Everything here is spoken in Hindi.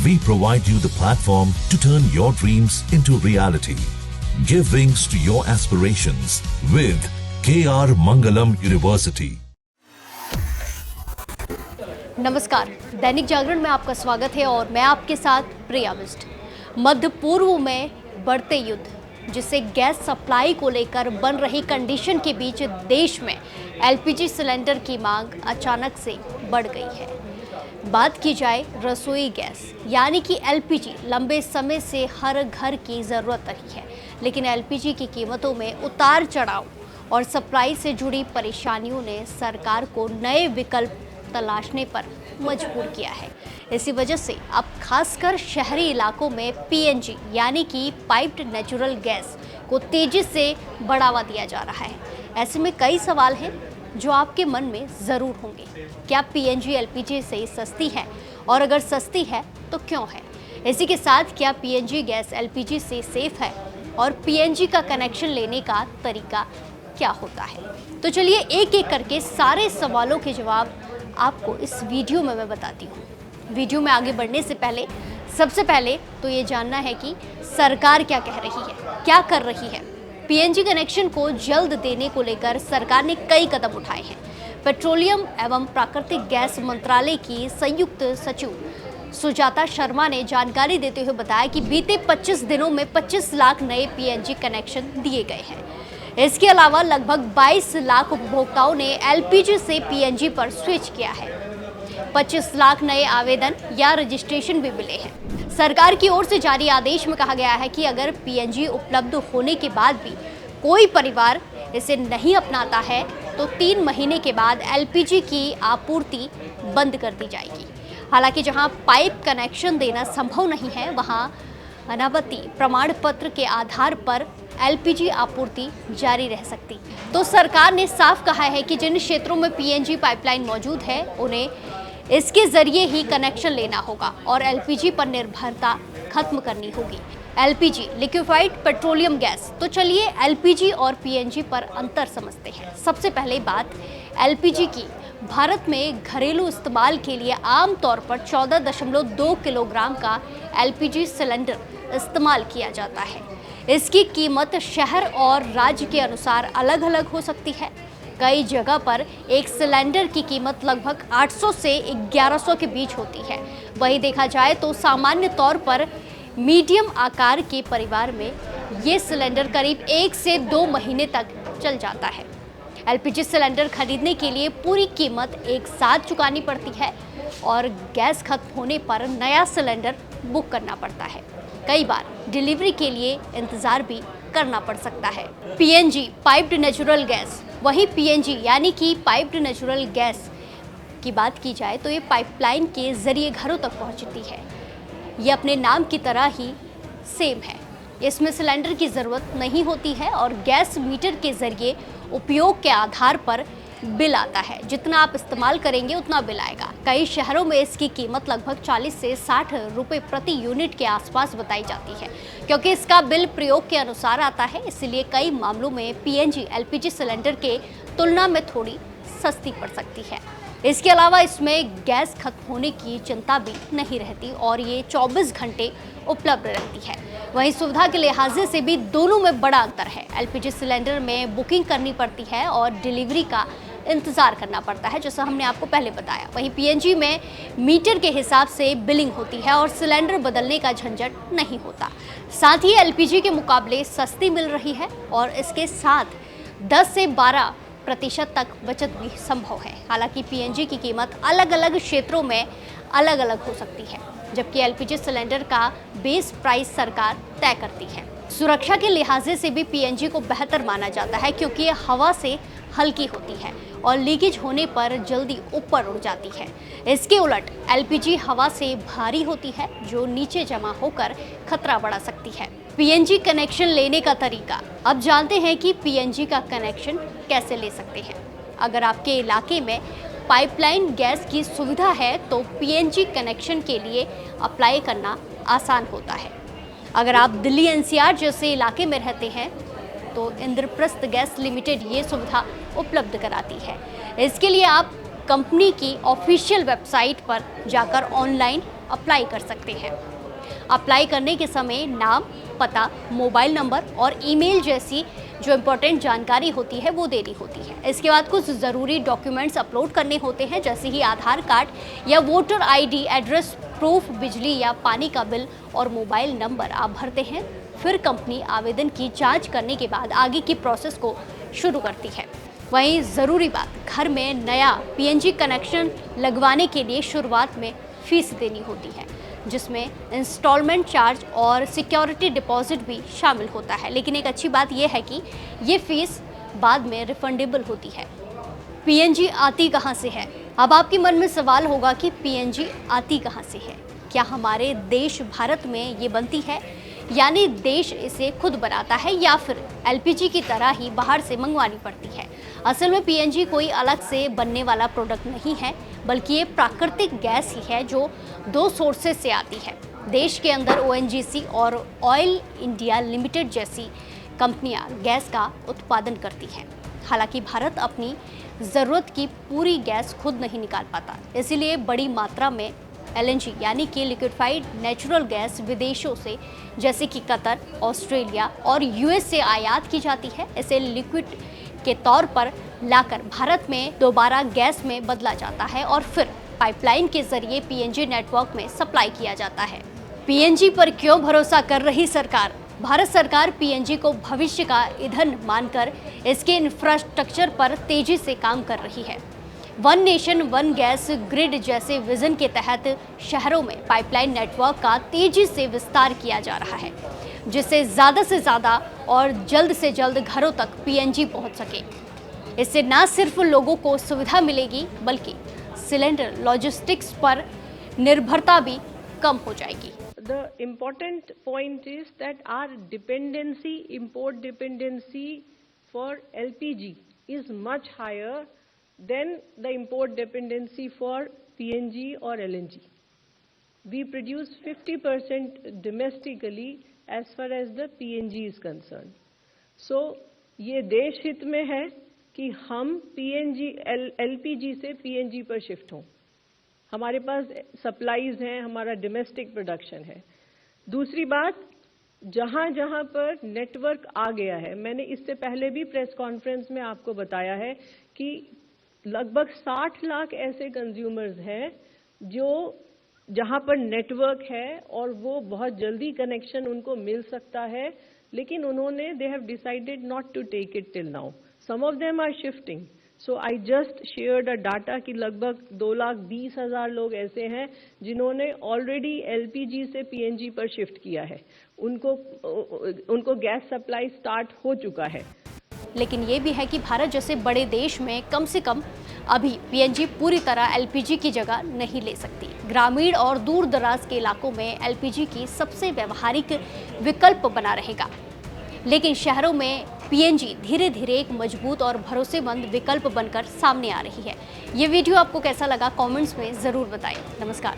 We provide you the platform to turn your dreams into reality. Give wings to your aspirations with KR Mangalam University. नमस्कार, दैनिक जागरण में आपका स्वागत है और मैं आपके साथ प्रिया बिष्ट। मध्य पूर्व में बढ़ते युद्ध, जिससे गैस सप्लाई को लेकर बन रही कंडीशन के बीच देश में एलपीजी सिलेंडर की मांग अचानक से बढ़ गई है। बात की जाए रसोई गैस यानी कि एलपीजी, लंबे समय से हर घर की ज़रूरत रही है, लेकिन एलपीजी की कीमतों में उतार चढ़ाव और सप्लाई से जुड़ी परेशानियों ने सरकार को नए विकल्प तलाशने पर मजबूर किया है। इसी वजह से अब खासकर शहरी इलाकों में पीएनजी यानी कि पाइप्ड नेचुरल गैस को तेजी से बढ़ावा दिया जा रहा है। ऐसे में कई सवाल हैं जो आपके मन में ज़रूर होंगे। क्या पीएनजी एलपीजी से सस्ती है, और अगर सस्ती है तो क्यों है? इसी के साथ क्या पीएनजी गैस एलपीजी से सेफ है, और पीएनजी का कनेक्शन लेने का तरीका क्या होता है? तो चलिए एक एक करके सारे सवालों के जवाब आपको इस वीडियो में मैं बताती हूँ। वीडियो में आगे बढ़ने से पहले सबसे पहले तो ये जानना है कि सरकार क्या कह रही है, क्या कर रही है। पीएनजी कनेक्शन को जल्द देने को लेकर सरकार ने कई कदम उठाए हैं। पेट्रोलियम एवं प्राकृतिक गैस मंत्रालय की संयुक्त सचिव सुजाता शर्मा ने जानकारी देते हुए बताया कि बीते 25 दिनों में 25 लाख नए पीएनजी कनेक्शन दिए गए हैं। इसके अलावा लगभग 22 लाख उपभोक्ताओं ने एलपीजी से पीएनजी पर स्विच किया है। 25 लाख नए आवेदन या रजिस्ट्रेशन भी मिले हैं। सरकार की ओर से जारी आदेश में कहा गया है कि अगर पीएनजी उपलब्ध होने के बाद भी कोई परिवार इसे नहीं अपनाता है तो 3 महीने के बाद एलपीजी की आपूर्ति बंद कर दी जाएगी। हालांकि जहां पाइप कनेक्शन देना संभव नहीं है, वहां अनापत्ति प्रमाण पत्र के आधार पर एलपीजी आपूर्ति जारी रह सकती। तो सरकार ने साफ कहा है कि जिन क्षेत्रों में पीएनजी पाइपलाइन मौजूद है उन्हें इसके जरिए ही कनेक्शन लेना होगा और एलपीजी पर निर्भरता खत्म करनी होगी। LPG liquefied petroleum gas. तो चलिए एलपीजी और पीएनजी पर अंतर समझते हैं। सबसे पहले बात एलपीजी की। भारत में घरेलू इस्तेमाल के लिए आमतौर पर 14.2 किलोग्राम का एलपीजी सिलेंडर इस्तेमाल किया जाता है। इसकी कीमत शहर और राज्य के अनुसार अलग अलग हो सकती है। कई जगह पर एक सिलेंडर की कीमत लगभग 800 से 1100 के बीच होती है। वहीं देखा जाए तो सामान्य तौर पर मीडियम आकार के परिवार में ये सिलेंडर करीब 1 से 2 महीने तक चल जाता है। एलपीजी सिलेंडर खरीदने के लिए पूरी कीमत एक साथ चुकानी पड़ती है और गैस खत्म होने पर नया सिलेंडर बुक करना पड़ता है। कई बार डिलीवरी के लिए इंतज़ार भी करना पड़ सकता है। PNG piped natural gas. वहीं पीएनजी यानी कि पाइप्ड नेचुरल गैस की बात की जाए तो ये पाइपलाइन के ज़रिए घरों तक पहुंचती है। ये अपने नाम की तरह ही सेम है। इसमें सिलेंडर की ज़रूरत नहीं होती है और गैस मीटर के ज़रिए उपयोग के आधार पर बिल आता है। जितना आप इस्तेमाल करेंगे उतना बिल आएगा। कई शहरों में इसकी कीमत लगभग 40 से 60 रुपए प्रति यूनिट के आसपास बताई जाती है। क्योंकि इसका बिल प्रयोग के अनुसार आता है, इसलिए कई मामलों में पीएनजी एलपीजी सिलेंडर के तुलना में थोड़ी सस्ती पड़ सकती है। इसके अलावा इसमें गैस खत्म होने की चिंता भी नहीं रहती और ये 24 घंटे उपलब्ध रहती है। वहीं सुविधा के लिहाज से भी दोनों में बड़ा अंतर है। एलपीजी सिलेंडर में बुकिंग करनी पड़ती है और डिलीवरी का इंतज़ार करना पड़ता है, जैसा हमने आपको पहले बताया। वहीं पीएनजी में मीटर के हिसाब से बिलिंग होती है और सिलेंडर बदलने का झंझट नहीं होता। साथ ही एलपीजी के मुकाबले सस्ती मिल रही है और इसके साथ 10 से 12% तक बचत भी संभव है। हालांकि पीएनजी की कीमत अलग अलग क्षेत्रों में अलग अलग हो सकती है, जबकि एलपीजी सिलेंडर का बेस प्राइस सरकार तय करती है। सुरक्षा के लिहाज से भी पीएनजी को बेहतर माना जाता है, क्योंकि ये हवा से हल्की होती है और लीकेज होने पर जल्दी ऊपर उड़ जाती है। इसके उलट एलपीजी हवा से भारी होती है, जो नीचे जमा होकर खतरा बढ़ा सकती है। पीएनजी कनेक्शन लेने का तरीका। अब जानते हैं कि पीएनजी का कनेक्शन कैसे ले सकते हैं। अगर आपके इलाके में पाइपलाइन गैस की सुविधा है तो पीएनजी कनेक्शन के लिए अप्लाई करना आसान होता है। अगर आप दिल्ली एनसीआर जैसे इलाके में रहते हैं तो इंद्रप्रस्थ गैस लिमिटेड ये सुविधा उपलब्ध कराती है। इसके लिए आप कंपनी की ऑफिशियल वेबसाइट पर जाकर ऑनलाइन अप्लाई कर सकते हैं। अप्लाई करने के समय नाम, पता, मोबाइल नंबर और ईमेल जैसी जो इम्पोर्टेंट जानकारी होती है वो देनी होती है। इसके बाद कुछ ज़रूरी डॉक्यूमेंट्स अपलोड करने होते हैं, जैसे ही आधार कार्ड या वोटर आईडी, एड्रेस प्रूफ, बिजली या पानी का बिल और मोबाइल नंबर आप भरते हैं। फिर कंपनी आवेदन की जांच करने के बाद आगे की प्रोसेस को शुरू करती है। वहीं ज़रूरी बात, घर में नया पीएनजी कनेक्शन लगवाने के लिए शुरुआत में फ़ीस देनी होती है, जिसमें इंस्टॉलमेंट चार्ज और सिक्योरिटी डिपॉजिट भी शामिल होता है। लेकिन एक अच्छी बात यह है कि ये फ़ीस बाद में रिफंडेबल होती है। पीएनजी आती कहाँ से है? अब आपके मन में सवाल होगा कि पीएनजी आती कहाँ से है? क्या हमारे देश भारत में ये बनती है, यानी देश इसे खुद बनाता है, या फिर एलपीजी की तरह ही बाहर से मंगवानी पड़ती है? असल में पीएनजी कोई अलग से बनने वाला प्रोडक्ट नहीं है, बल्कि ये प्राकृतिक गैस ही है जो 2 सोर्सेज से आती है। देश के अंदर ओएनजीसी और ऑयल इंडिया लिमिटेड जैसी कंपनियां गैस का उत्पादन करती हैं। हालांकि भारत अपनी ज़रूरत की पूरी गैस खुद नहीं निकाल पाता, इसीलिए बड़ी मात्रा में एलएनजी यानी कि लिक्विफाइड नेचुरल गैस विदेशों से, जैसे कि कतर, ऑस्ट्रेलिया और यूएस से आयात की जाती है। इसे लिक्विड के तौर पर लाकर भारत में दोबारा गैस में बदला जाता है और फिर पाइपलाइन के जरिए पीएनजी नेटवर्क में सप्लाई किया जाता है। पीएनजी पर क्यों भरोसा कर रही सरकार? भारत सरकार पीएनजी को भविष्य का ईंधन मानकर इसके इंफ्रास्ट्रक्चर पर तेजी से काम कर रही है। One nation one gas grid जैसे विजन के तहत शहरों में पाइपलाइन नेटवर्क का तेजी से विस्तार किया जा रहा है, जिससे ज़्यादा से ज़्यादा और जल्द से जल्द घरों तक पीएनजी पहुंच सके। इससे न सिर्फ लोगों को सुविधा मिलेगी, बल्कि सिलेंडर लॉजिस्टिक्स पर निर्भरता भी कम हो जाएगी। The important point is that our dependency, import dependency for LPG is much higher than the import dependency for PNG or LNG. We produce 50% domestically as far as the PNG is concerned. So, ये देश हित में है कि हम LPG से PNG पर शिफ्ट हों। हमारे पास सप्लाईज हैं, हमारा डोमेस्टिक प्रोडक्शन है। दूसरी बात, जहाँ जहाँ पर नेटवर्क आ गया है, मैंने इससे पहले भी प्रेस कॉन्फ्रेंस में आपको बताया है कि लगभग 60 लाख ऐसे कंज्यूमर्स हैं जो जहाँ पर नेटवर्क है और वो बहुत जल्दी कनेक्शन उनको मिल सकता है, लेकिन उन्होंने they have decided not to take it till now. Some of them are shifting. So I just shared a data कि लगभग 2,20,000 लोग ऐसे हैं जिन्होंने ऑलरेडी एलपीजी से पीएनजी पर शिफ्ट किया है। उनको गैस सप्लाई स्टार्ट हो चुका है। लेकिन ये भी है कि भारत जैसे बड़े देश में कम से कम अभी पीएनजी पूरी तरह एलपीजी की जगह नहीं ले सकती। ग्रामीण और दूर दराज के इलाकों में एलपीजी की सबसे व्यवहारिक विकल्प बना रहेगा, लेकिन शहरों में पीएनजी धीरे धीरे एक मजबूत और भरोसेमंद विकल्प बनकर सामने आ रही है। ये वीडियो आपको कैसा लगा, कमेंट्स में ज़रूर बताएं। नमस्कार।